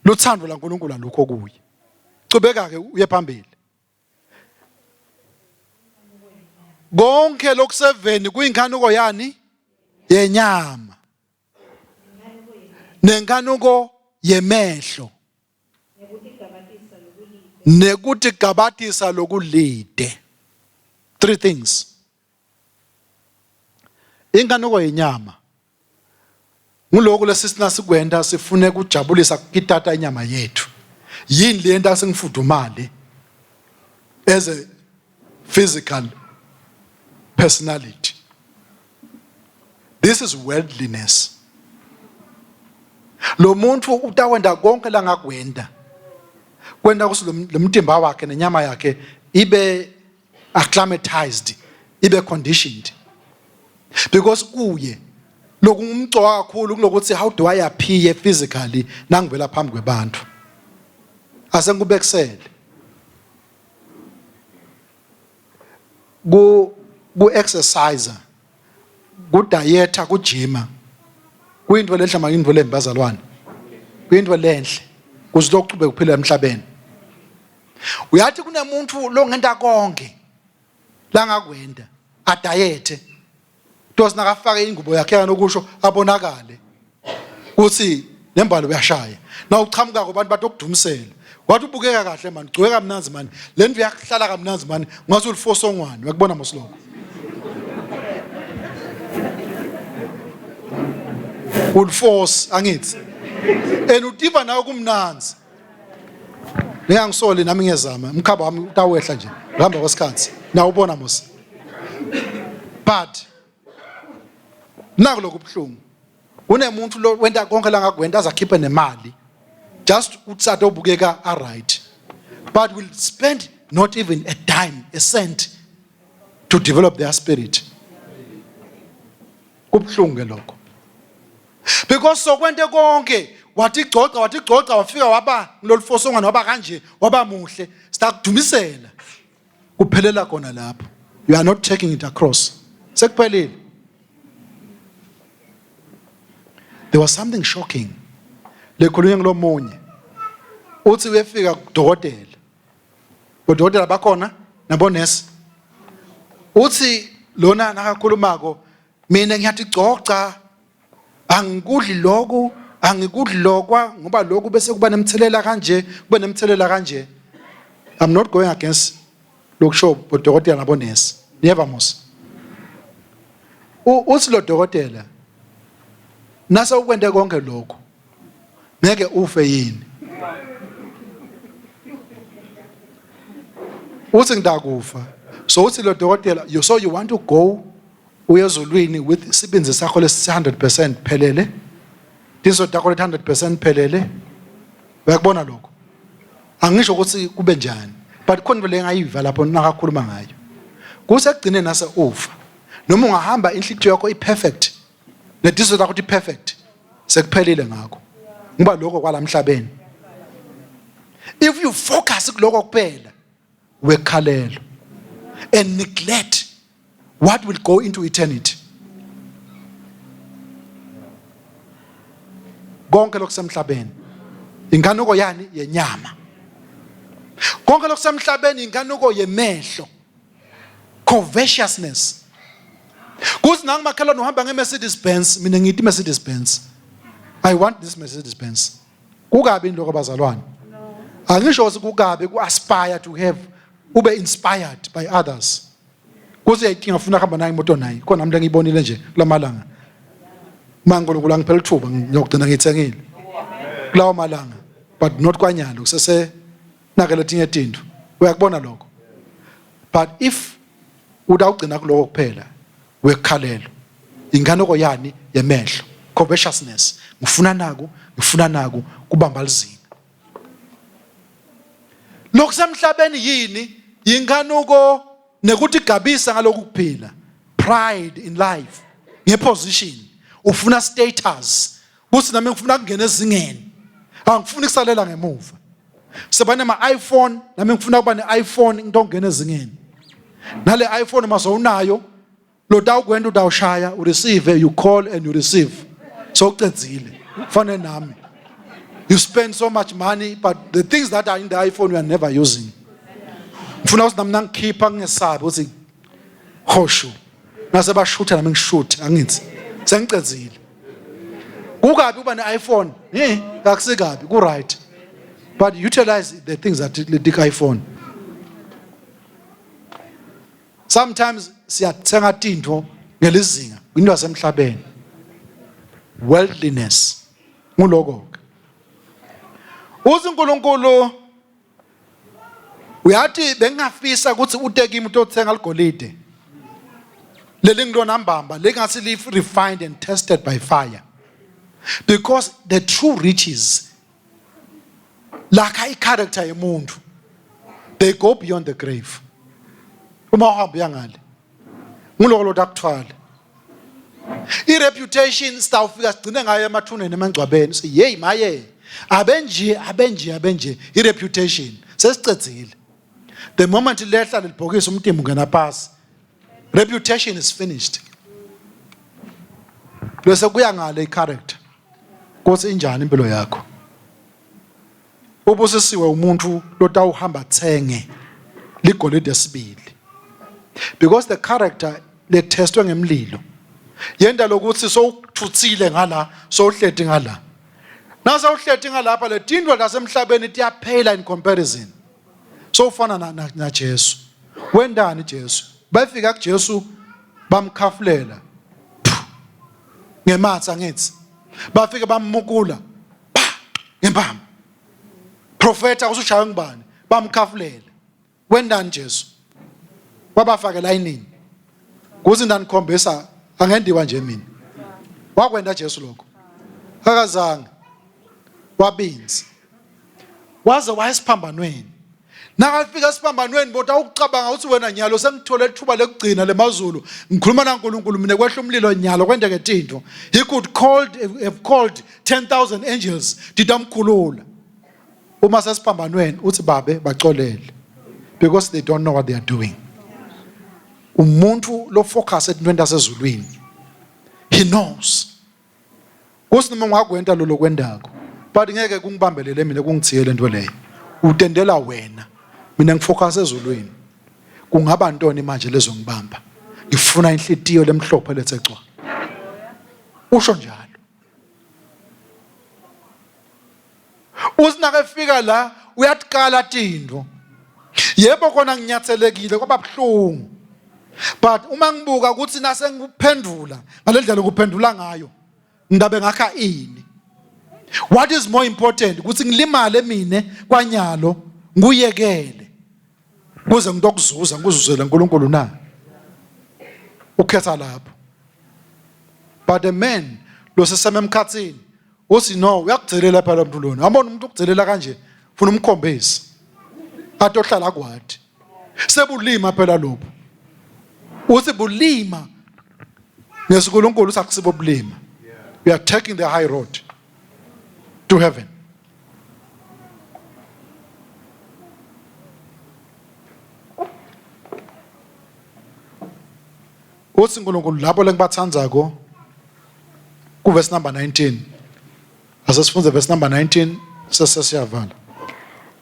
luthando laNkulunkulu alukho kuye. Cubeka ke uye phambili. Konke lokhu-7 kuyinkanuko yani yenyama nenkanuko yemehlo nekuthi gabatisa lokulide. 3 things. Inkanuko yenyama nguloko lesisina sikwenda sifune kujabulisa kitata inyama yethu. Yini lento sengifudumale as a physical personality. This is worldliness. Lo muntu utawenda konke la ngakwenda. Kwenda kusi lo mtimba wakhe nenyama yakhe ibe acclimatized, ibe conditioned. Because kuye lokhu ngumcoka kakhulu kulokuthi how do I appear physically nangivela phambi kwebantu. Asengubekisele. Ku-exerciser, ku-dieta, ku-gym, kuyinto lenhle makuyinto lembi bazalwane. Kuyinto lenhle, kuze lokuchube kuphila emhlabeni. Uyathi kunemuntu lo ngenta konke la ngakwenda, adayete. Tosi nakafake ingubo yakhe yanokusho abonakale. Kuthi nembalo uyashaya. Na uchamuka kubantu batokudumisela. Wathi ubukeka kahle man, ugcweka kamnanzi man. Le ndlu yakuhlala kamnanzi man, ngathi ulifosongwane, uyakubona mosiloko. Ulforce angithi. Utiva nawe kumnanzi. Ngiyangisole nami ngiyezama, umkhaba wami utawehla nje. Ngihamba kwesikhathi. Na ubona mos. But naku lokubhlungu. Unemuntu lo wenda konke la ngakwenda azakhiphe nemali. Just utsathe ubukeka right. But will spend not even a dime, a cent to develop their spirit. Kubhlungu lokho. Because sokwente konke wathi gcoca wafika waba ngilolifosongana waba kanje waba muhle sitakudumisela kuphelela khona lapho. You are not taking it across. Sekuphelile. There was something shocking. Lekhulunywe ngulomunye. Uthi uyefika kudokotela. Kodokotela bakhona nabonesi. Uthi lona nakakhulumako mina ngiyathi gcoca angikudli lokho angikudli lokwa ngoba lokho bese kuba nemthelela kanje kube nemthelela kanje. I'm not going against lokusho bodokotela nabonesi. Never mos. Uthi lo dokotela nasa ukwende konke lokho ngeke ufe yini. Uthi ngidakufa. So uthi lo dokotela you want to go uyezulwini with sibinzi sakho lesi 100% phelele. Dinso dakho 100% phelele. Uyakubona lokho. Angisho ukuthi kube njani. But khona le ngayiva lapho nakakhuluma ngayo. Kusekugcine nase ufa. Noma ungahamba inhlitiyo yakho iperfect. Nediso zakho iperfect. Sekuphelile ngakho. Ngoba lokho kwalamhlabeni. If you focus kuloko kuphela wekhalelo and neglect what will go into eternity. Konke lokusemhlabeni inkanuko yani yenyama. Konke lokusemhlabeni inkanuko yemehlo. Covetousness. Kuthi nangimakhelwane uhamba ngeMercedes Benz, mina ngithi Mercedes Benz. I want this Mercedes Benz. Kukabi indoko bazalwane. Angisho ukuthi kukabi ku-aspire to have, ube inspired by others. Kuze uyayidinga ufuna kuhamba nayo imoto nayo. Khona nami ngiyibonile nje kulamalanga. Mangolo ngiphela ithuba ngiyokugcina ngithengile. Kulawo malanga, but not kwanyalo kusese nakele tinye tinto. Uyakubona lokho. But if udawugcina kuloko kuphela, wekhalelo. Inganoko yani yemehlo. Covetousness. Ngifuna naku kubamba lizinga. Lokusemhlabeni yini inganuko nekuthi gabisa ngaloku kuphila. Pride in life. Ngeposition. Ufuna status. Kuthi nami ngifuna kungena ezingeni. Angifuni kusalela ngemuva. Sebane ama iPhone, nami ngifuna kuba ne-iPhone into ngena ezingeni. Nale iPhone masowunayo, lo dawukwenda udawushaya, u receive, you call and you receive. So ucedzile. Fane nami. You spend so much money, but the things that are in the iPhone you are never using. Ngifuna ukuthi nami nangikhipha ngesabi ukuthi khoshu. Nase bashutha nami ngishoot, angithi. Sengicedzile. Kukabi uba ne-iPhone, akusikabi, ku right. But utilize the things that the iPhone. Sometimes siyathenga tinto ngelizinga, into yasemhlabeni. Worldliness. Nguloko. uNkulunkulu uyathi bengafisa ukuthi uteke imuntu othenga ligolide. Leli ngilona mbamba lengasi refined and tested by fire. Because the true riches lakha i-character yomuntu, they go beyond the grave. Uma uhamba uyangale ngiloko lo dakuthwala i-reputation sitawufika sigcine ngayo emathuneni emangcwabeni say hey maye abenje i-reputation sesicedzile. The moment lehla lelibhokisi umtimba ungena phansi, reputation is finished. Bese kuya ngale i-character ukuthi injani impilo yakho. Ubusisiwe umuntu lotawuhamba thenge ligolide esibili. Because the character letestwe ngemlilo. Yenda lokuthi sowuthutsile ngala, sowuhleti ngala. Nasa uhleti ngalapha le tindwa lasemhlabeni tiyaphela in comparison. Sowufana na Jesu. Wendani Jesu? Bafika kuJesu bamkhafulela. Ngematha ngithi. Bafika bamukula. Ngempama. Profeta usushaya ngibani? Bamkhafulele. Wendani Jesu? Wabafaka elayinini. Kuze ndanikhombisa angendiwa nje mina. Wakwenda Jesu lokho. Akazange. Wabinzi. Waze wayesiphambanweni. Nakafika esiphambanweni bodwa ukucabanga ukuthi wena nyalo sengithole ithuba lekugcina lemazulu. Ngikhuluma naNkulunkulu mina kwehla umlilo nyalo kwendeke into. He could have called 10,000 angels didamkhulula. Uma sesiphambanweni uthi babe bacolele. Because they don't know what they are doing. Umuntu lo focus etintweni tasezulwini. He knows. Kusinoma ungakwenda lo lokwendako. But ngeke kungibambelele mina kungithiyele into leyo. Utendela wena. Mina ngifocus ezulwini. Kungaba ntoni manje lezongibamba? Ngifuna inhlitiyo lemhlophe lethecwa. Usho njalo. Usinake fika la uyatikala tinto. Yebo khona nginyathelekile kwaba buhlungu. But uma ngibuka ukuthi nase ngikuphendula ngalendlela ukuphendula ngayo ndabe ngakha ini. What is more important ukuthi ngilimale mina kwanyalo nguyekele kuze ngitokuzuza ngizuzela uNkulunkulu na. Ukhetha lapho. But the man lo seseme emkhathini uthi no uyakugcelela phela umuntu lona. Abona umuntu ukugcelela kanje ufuna umkhombisi. Atohlala kwathi. Sebulima phela lopho. Uthi bulima. NgeSikhulunkulu usakusibo bulima. We are taking the high road to heaven. Uthi uNkulunkulu lapho lengibathandzako ku verse number 19. Asesifunze verse number 19 sesesiyavala.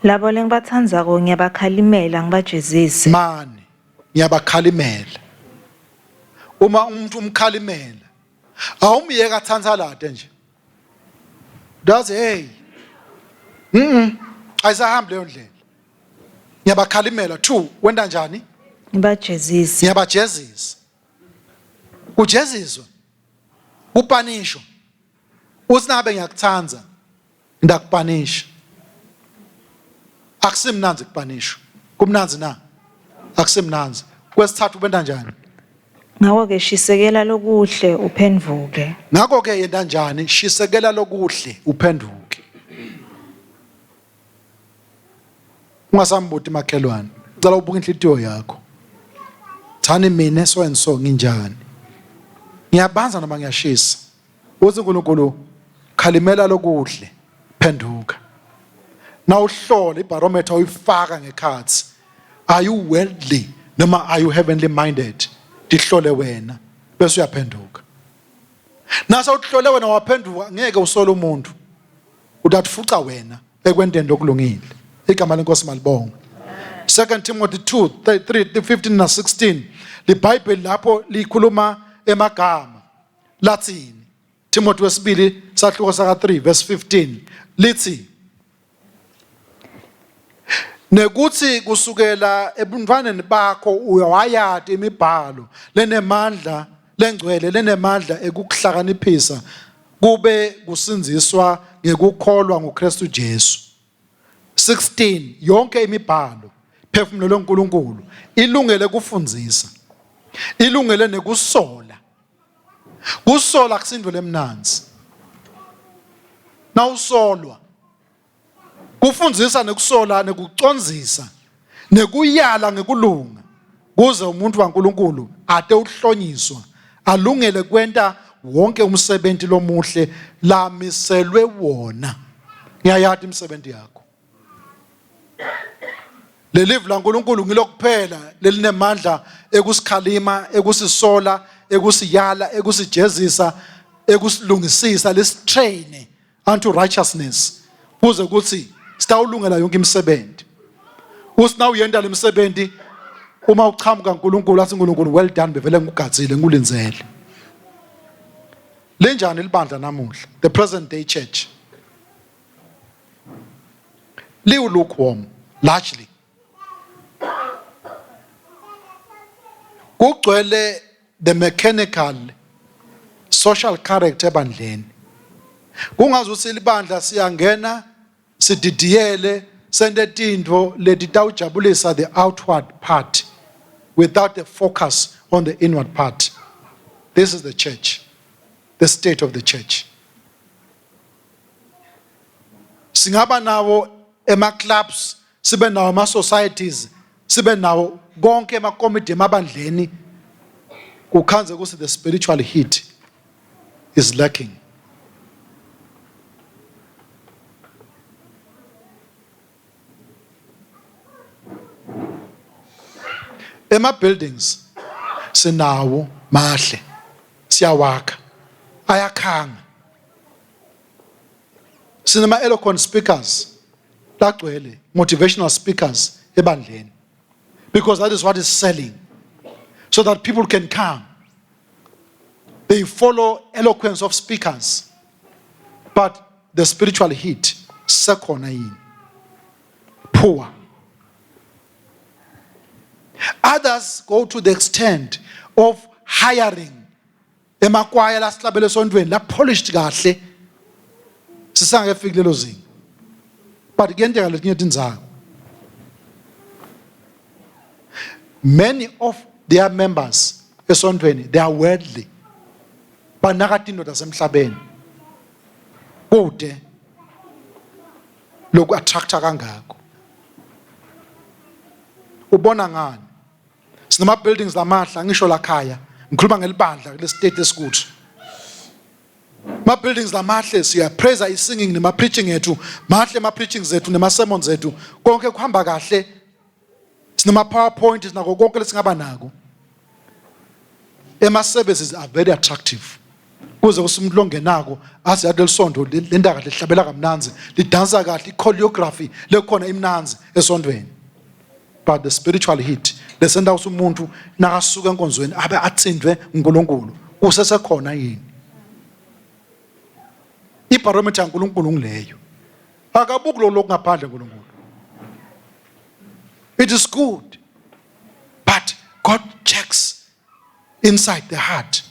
Labo lengibathandzako ngiyabakhalimela ngibajezise. Mani ngiyabakhalimela. Uma umuntu umkhalimela awumyeka athansalade nje. Does hey. Ayisahambi leyo ndlela. Ngiyabakhalimela. 2 wenda njani? Ngibajezisa. Ngiyabajezisa. Kujeziswa. Upanisho. Usinabe ngiyakuthanza. Ndakupanisha. Akusimnanzi kupanisho. Kumnanzi na? Akusimnanzi. Kwesithathu wenda njani? Ngako ke shisekela lokuhle uphendvuke. Ngako ke yenda njani? Shisekela lokuhle uphenduke. Ungasambuti makhelwane. Ucela ubuke inhlitiyo yakho. Thani mina so and so nginjani. Ngiyabanza noma ngiyashisa. Uthi uNkulunkulu khalimela lokuhle phenduka. Now uhlole ibarometer uyifaka ngekhathi. Are you worldly noma are you heavenly minded? Dihlole wena bese uyaphenduka. Nasa uhlole wena waphenduka ngeke usole umuntu. Udatfuca wena ekwenteni lokulungile. Igama lenkosi malibonga. 2 Timothy 2:3-15 na 16 liBhayibheli lapho likhuluma emagama lathini. Timothy wesibili sahluko saka 3 verse 15 lithi nekuthi kusukela ebuntwaneni bakho uyawayati imibhalo lenemandla lengcwele lenemandla ekukuhlakaniphisa kube kusinziswa ngekukholwa ngoKristu Jesu. 16 yonke imibhalo phefumulo loNkulunkulu ilungele kufundzisa ilungele nekusola. Kusola akusindwe lemnanzi. Nawusolwa kufundzisa nekusola nekucondzisa nekuyala ngekulunga kuze umuntu waNkulunkulu ate uhlonyiswa alungele kwenta wonke umsebenzi lomuhle lamiselwe wona. Ngiyayati imisebenzi yakho. Lelivu laNkulunkulu ngilokuphela lelinemandla ekusikhalima ekusisola ekusiyala ekusijezisa ekusilungisisa lesitrain unto righteousness kuze kuthi sitawulungela yonke imisebenzi. Usina uyenda lemisebenzi uma uchamuka uNkulunkulu athi uNkulunkulu well done bevele ngigadzile ngulinzele. Lenjani libandla namuhla the present day church? Liu lukewarm largely. Kugcwele the mechanical social character ebandleni. Kungazuthi libandla siyangena sididiyele sende tindvo letitawujabulisa the outward part without a focus on the inward part. This is the church, the state of the church. Singaba nawo ema clubs, sibe nawo ama societies, sibe nawo konke ema committee emabandleni kukhanze kuthi the spiritual heat is lacking. Ema buildings sinawo mahle siyawakha ayakhanga. Sinema eloquent speakers lagcwele motivational speakers ebandleni because that is what is selling so that people can come. They follow eloquence of speakers but the spiritual heat sekhona yini poor. Others go to the extent of hiring emakwaya lasihlabele esontweni la polished kahle sisangefiki lelo zinga but kuyenteka letinye tindzaba many of their members esontweni they are worldly banaka tindoda semhlabeni kude loku attracta kangako. Ubona ngani sinema buildings lamahla ngisho lakhaya ngikhuluma ngelibandla kule state esikuthi ma buildings lamahle siya praise I singing nema preaching ethu mahle ma preaching zethu nema sermons zethu konke kuhamba kahle sinema PowerPoint sinako konke lesingaba nako ema services are very attractive kuze usumuntu longenako azi yadel sondo lenda kahle hlabela kamnanzi lidansa kahle choreography lekhona imnanzi esondweni but the spiritual heat lesenda umuntu nakasuka enkonzweni abe atsindwe uNkulunkulu usesekhona yini ibarometer uNkulunkulu ngileyo akabuki lo lokungaphandle uNkulunkulu. It is good, but God checks inside the heart.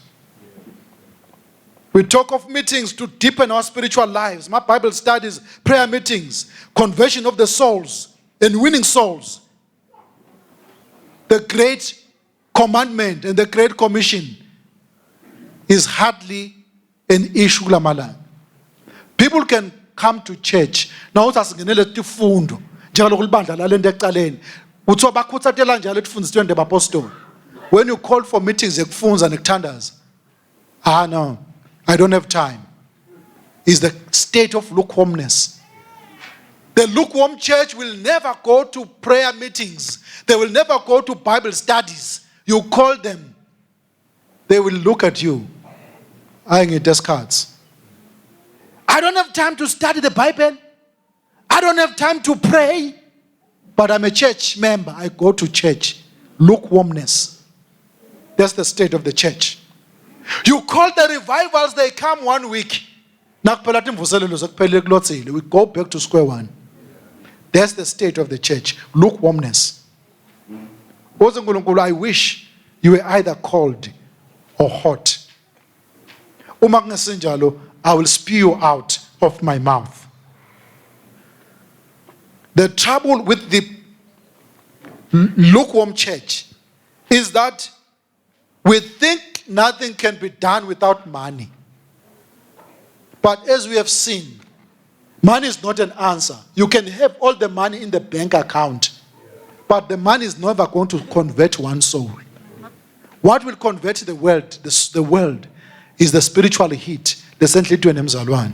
We talk of meetings to deepen our spiritual lives. My Bible studies, prayer meetings, conversion of the souls, and winning souls. The great commandment and the great commission is hardly an issue kulamalanga. People can come to church. Now usasingenele tifundo. Njalo kulibandla lalento ecaleni. Uthiwa bakhuthathela njalo tifundisweni ndebapostoli. When you call for meetings ekufunza nekuthandaza. No. I don't have time. Is the state of lukewarmness. The lukewarm church will never go to prayer meetings. They will never go to Bible studies. You call them. They will look at you. I get desk cards. I don't have time to study the Bible. I don't have time to pray. But I'm a church member. I go to church. Lukewarmness. That's the state of the church. You call the revivals, they come 1 week. We go back to square one. That's the state of the church. Lukewarmness. I wish you were either cold or hot. I will spew you out of my mouth. The trouble with the lukewarm church is that we think nothing can be done without money. But as we have seen, money is not an answer. You can have all the money in the bank account, but the money is never going to convert one soul. What will convert the world? The world is the spiritual heat. Lesenhlitweni emzalwane.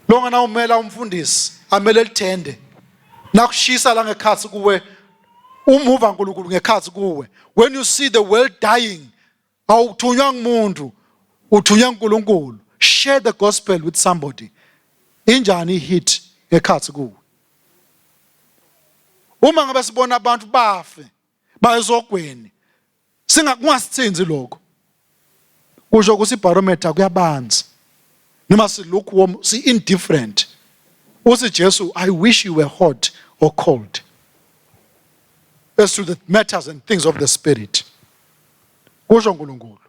Longa na umela umfundisi, amele lithende. Nakushisa la ngekhathi kuwe, umuva uNkulunkulu ngekhathi kuwe. When you see the world dying, awuthunywa ngumuntu, uthunywa uNkulunkulu. Share the gospel with somebody. Injani hit ngekhathi kuwe. Uma ngabe sibona abantu bafe, bayezogweni. Singakungasithenzi lokho. Kusho ukuthi ibarometer kuyabanza. Noma si lukewarm, si indifferent. Uthi Jesu, I wish you were hot or cold. As to the matters and things of the spirit. Kusho uNkulunkulu.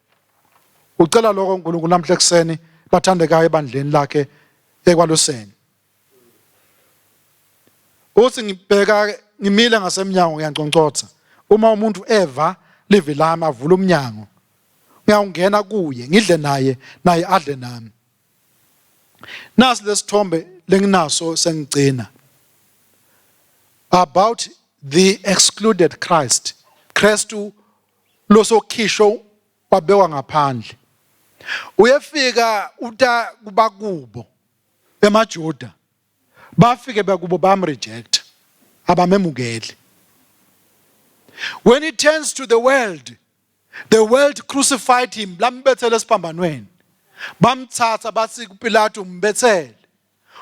Ucela lokho uNkulunkulu namhla ekseni bathandekayo ebandleni lakhe eKwaluseni. Uthi ngibheka ngimile ngasemnyango ngiyancongcotha. Uma umuntu eva livi lami avula umnyango. Ngiyawungena kuye ngidle naye adle nami. Nasi lesithombe lenginaso sengigcina. About the excluded Christ. Kristu losokhisho wabekwa ngaphandle. Uyefika uta kubakubo emaJuda. Bafike bekubo bamreject. Abamemukeli. When he turns to the world crucified him. Lambethele esiphambanweni. Bamthatha bathi kuPilato umbethele.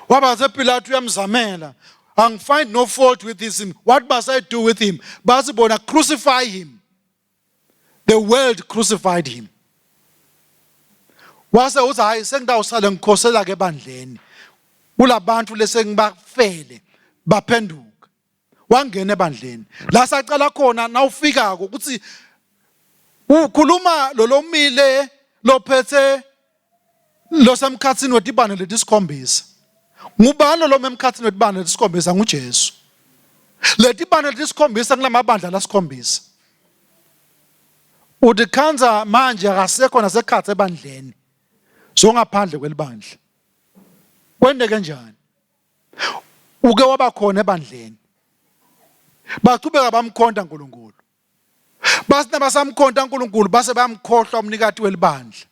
Wabathe Pilato uyamzamela. I find no fault with him. What must I do with him? Bathi bona crucify him. The world crucified him. Wase uthi hayi sengidawusala ngikhosela ke ebandleni. Kulabantu lesengibafele baphenduka. Wangena ebandleni. La sacala khona nawufikako ukuthi ukhuluma lomile lophethe losemkhathini wedibane letisikhombisa. Ngubani lo memkhathini wedibane letisikhombisa nguJesu. Ledibane letisikhombisa kulamabandla lasikhombisa. Udikhanza manje akasekho nasekhathe ebandleni. So ngaphandle kwelibandla. Kwendeke njani? Uke waba khona ebandleni. Baqhubeka bamkhonda uNkulunkulu. Basi basamkhonda uNkulunkulu base bayamkhohlwa umnikati welibandla.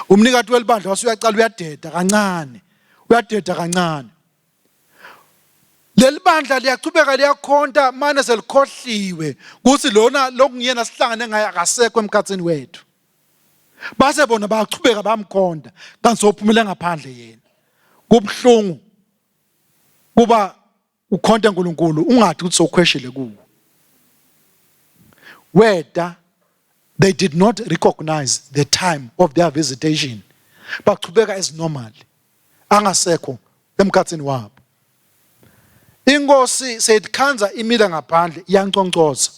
Umnikati welibandla wasuyacala uyadeda kancane. Uyadeda kancane. Lelibandla liyachubeka liyakhonta manje selikhohliwe ukuthi lona lokungiyena sihlangane ngaye akasekho emkhathini wethu. Base bona bayachubeka bamkhonda kanti sophumele ngaphandle yena. Kubhlungu kuba ukhonta uNkulunkulu ungathi ukuthi sokhweshile kuwo. Whether they did not recognize the time of their visitation, baqhubeka as normal, angasekho emkhathini wabo. Inkosi seyikhanza imile ngaphandle iyancongcoza.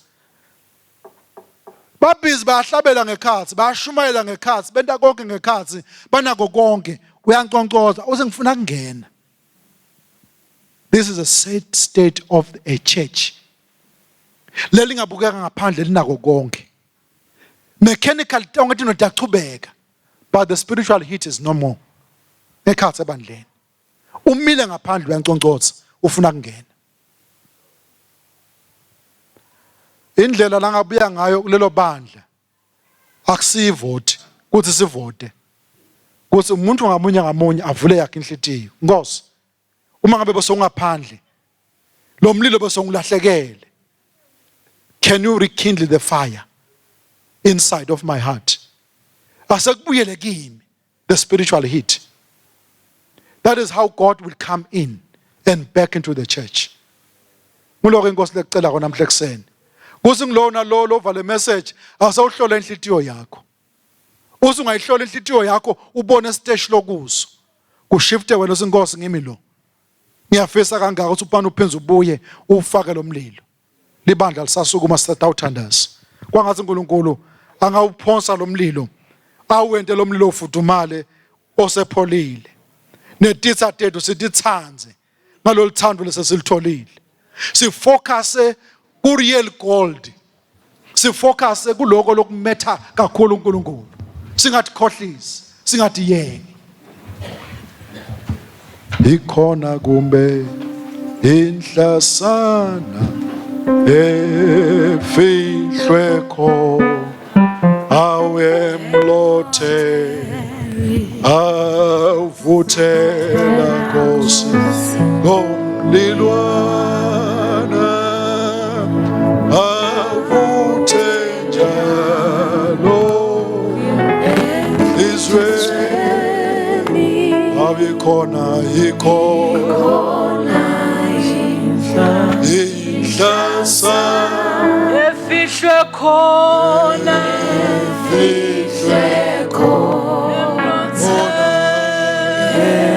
Babhizi bayahlabela ngekhathi, bayashumayela ngekhathi, benta konke ngekhathi, banako konke, uyancongcoza usengifuna ukungena. This is a sad state of a church. Leli ngabukeka ngaphandle linako konke. Mechanical ongathi nodachubeka, but the spiritual heat is no more. Ngekhathi ebandleni. Umile ngaphandle uyancongcoza ufuna ukungena. Indlela la ngabuya ngayo kulelo bandla akusivoti kuthi sivote. Kuthi umuntu ngamunye avule yakhe inhlitiyo. Nkosi, uma ngabe bosongaphandle lo mlilo bosongulahlekele. Can you rekindle the fire inside of my heart? Asekubuyele kimi the spiritual heat. That is how God will come in and back into the church. Muloko inkosi lecela kona namhla ekseni. Kuthi ngilona lo vale message asawuhlola inhlitiyo yakho. Uthi ungayihlola inhlitiyo yakho ubone stage lokuzo. Kushifte wena usinkosi ngimi lo. Ngiyafisa kangaka ukuthi upana uphenze ubuye ufake lo mlilo. Libandla lisasukuma sitawuthandaza. Kwangathi uNkulunkulu angawuphonsa lo mlilo. Awente lo mlilo ufudumale osepholile. Netitha tethu sitithanze ngalolu thando lesesilitholile. Sifocuse ku real gold. Sifocuse kuloko lokumetha kakhulu uNkulunkulu. Singathi khohlisi, singathi yeke. Ikhona kumbe inhlasana efihlwe kho awemlothe avuthela Nkosi ngomlilwana avuthe njalo izweni abikhona inhlasa efihlwe khona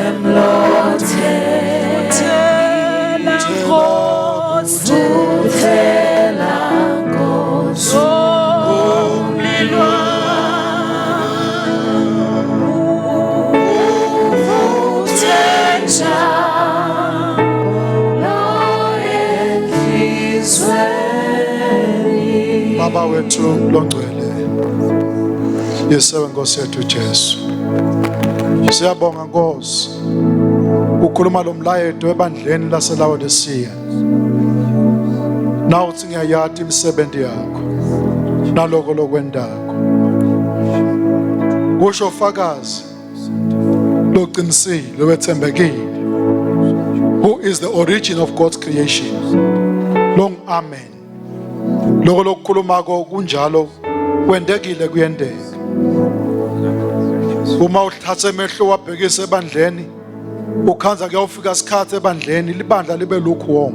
emlothe uthela Nkosi Baba wethu longcwele Yesu Nkosi yethu Jesu. Siyabonga Nkosi ukhuluma lo Umlayeto ebandleni Lase-Lawodisiya. Na uthi ngiyayati imisebenzi yakho naloko lokwendako. Kusho ufakazi loqinisile wethembekile. Who is the origin of God's creation? Long amen. Lokho lokukhulumako kunjalo kwendekile kuyendeka. Uma uthatha emehlo wabhekisa ebandleni ukhanza kuyawufika isikhathi ebandleni libandla libe lukewarm.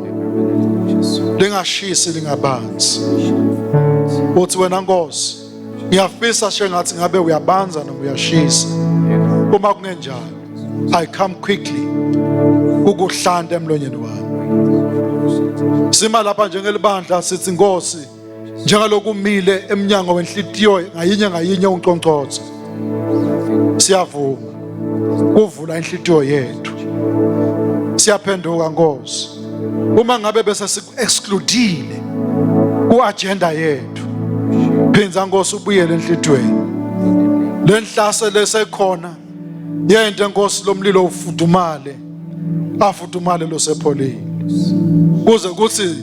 Lingashisi lingabanzi. Uthi wena Nkosi ngiyafisa sengathi ngabe uyabanza noma uyashisa. Uma kungenjalo I come quickly ukuhlanda emlonyeni wami. Sima lapha njengelibandla sithi Nkosi njengaloku umile eminyango wenhlitiyo ngayinye unconcotho. Siyavuma kuvula inhlitiyo yethu. Siyaphenduka Nkosi. Uma ngabe bese siku-excludile ku-agenda yethu. Phinza Nkosi ubuyele enhlitiyweni. Lenhlase lesekhona yente Nkosi lomlilo ufudumale. Afudumale losepholile. Kuze kuthi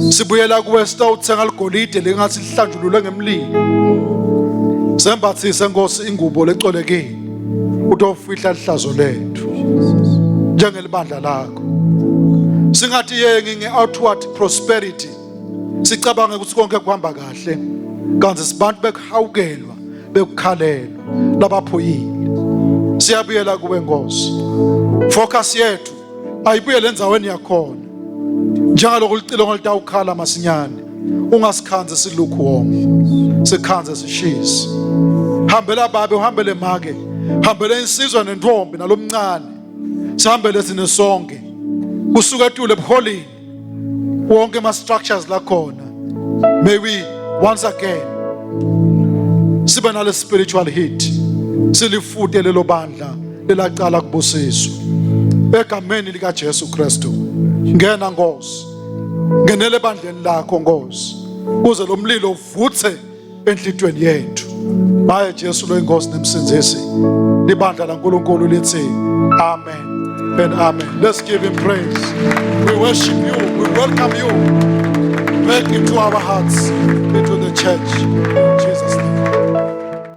sibuyela kuwe sitawuthenga ligolide lengathi lihlanjululwe ngemlilo. Sembathise Nkosi ingubo lecolekile. Utofihla lihlazo lethu. Njengelibandla lakho. Singathi yengi nge-outward prosperity. Sicabange ukuthi konke kuhamba kahle. Kanti sibantu bekuhawukelwa, bekukhalelwa, labaphoyile. Siyabuyela kuwe Nkosi. Focus yethu ayibuyele endzaweni yakhona. Njalo kulitilo litawukhala masinyane. Ungasikhanze silukhwom. Sikhanze sishisi. Hambela babe uhambele make. Hambele insizwa nentombi nalomncane. Sihambele sine sonke. Usuka etule ebuholini. Wonke ama structures la khona. May we once again sibe nale spiritual heat. Silifute lelo bandla lelacala kubusiswa. Egameni lika Jesu Kristu. Ngena Nkosi. Ngenele ebandleni lakho Nkosi. Uze lo mlilo uvuthe enhlitweni yethu. Hayi Jesu lo inkosi nemsindisi. Libandla laNkulunkulu lithi amen and amen. Let's give him praise. We worship you. We welcome you back into our hearts, into the church.